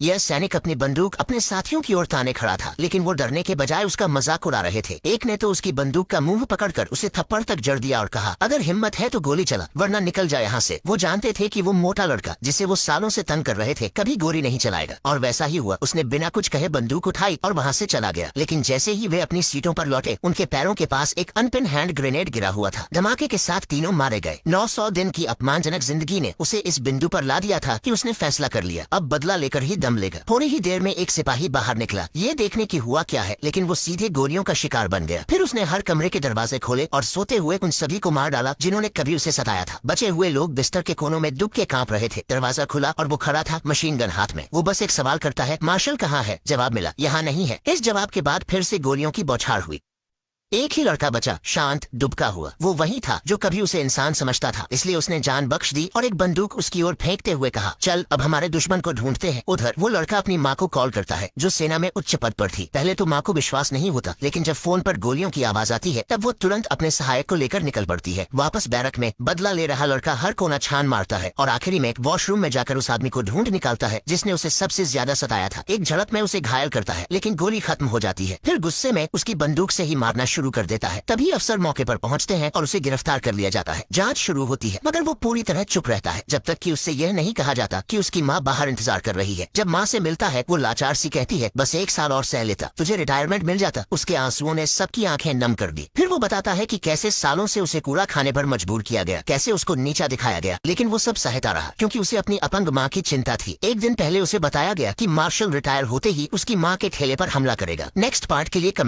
यह सैनिक अपनी बंदूक अपने साथियों की ओर ताने खड़ा था, लेकिन वो डरने के बजाय उसका मजाक उड़ा रहे थे। एक ने तो उसकी बंदूक का मुंह पकड़कर उसे थप्पड़ तक जड़ दिया और कहा, अगर हिम्मत है तो गोली चला, वरना निकल जाए यहाँ से। वो जानते थे कि वो मोटा लड़का जिसे वो सालों से तंग कर रहे थे कभी गोली नहीं चलाएगा, और वैसा ही हुआ। उसने बिना कुछ कहे बंदूक उठाई और वहाँ से चला गया। लेकिन जैसे ही वे अपनी सीटों पर लौटे, उनके पैरों के पास एक अनपिन हैंड ग्रेनेड गिरा हुआ था। धमाके के साथ तीनों मारे गए। 900 दिन की अपमानजनक जिंदगी ने उसे इस बिंदु पर ला दिया था कि उसने फैसला कर लिया, अब बदला लेकर ही दम लेगा। थोड़ी ही देर में एक सिपाही बाहर निकला, ये देखने की हुआ क्या है, लेकिन वो सीधे गोलियों का शिकार बन गया। फिर उसने हर कमरे के दरवाजे खोले और सोते हुए उन सभी को मार डाला जिन्होंने कभी उसे सताया था। बचे हुए लोग बिस्तर के कोनों में दुब के कांप रहे थे। दरवाजा खुला और वो खड़ा था मशीन गन हाथ में। वो बस एक सवाल करता है, मार्शल कहाँ है? जवाब मिला, यहाँ नहीं है। इस जवाब के बाद फिर से गोलियों की बौछार हुई। एक ही लड़का बचा, शांत, दुबका हुआ। वो वही था जो कभी उसे इंसान समझता था, इसलिए उसने जान बख्श दी और एक बंदूक उसकी ओर फेंकते हुए कहा, चल अब हमारे दुश्मन को ढूंढते हैं। उधर वो लड़का अपनी माँ को कॉल करता है, जो सेना में उच्च पद पर थी। पहले तो माँ को विश्वास नहीं होता, लेकिन जब फोन पर गोलियों की आवाज आती है तब वो तुरंत अपने सहायक को लेकर निकल पड़ती है। वापस बैरक में बदला ले रहा लड़का हर कोना छान मारता है और आखिरी में वॉशरूम में जाकर उस आदमी को ढूंढ निकालता है जिसने उसे सबसे ज्यादा सताया था। एक झड़प में उसे घायल करता है, लेकिन गोली खत्म हो जाती है। फिर गुस्से में उसकी बंदूक से ही मारना शुरू कर देता है। तभी अफसर मौके पर पहुंचते हैं और उसे गिरफ्तार कर लिया जाता है। जांच शुरू होती है, मगर वो पूरी तरह चुप रहता है जब तक कि उससे यह नहीं कहा जाता कि उसकी माँ बाहर इंतजार कर रही है। जब माँ से मिलता है, वो लाचार सी कहती है, बस 1 साल और सह लेता, तुझे रिटायरमेंट मिल जाता। उसके आंसुओं ने सबकी आंखें नम कर दी। फिर वो बताता है कि कैसे सालों से उसे कूड़ा खाने पर मजबूर किया गया, कैसे उसको नीचा दिखाया गया, लेकिन वो सब सहता रहा क्योंकि उसे अपनी अपंग माँ की चिंता थी। एक दिन पहले उसे बताया गया कि मार्शल रिटायर होते ही उसकी माँ के ठेले पर हमला करेगा। नेक्स्ट पार्ट के लिए कमेंट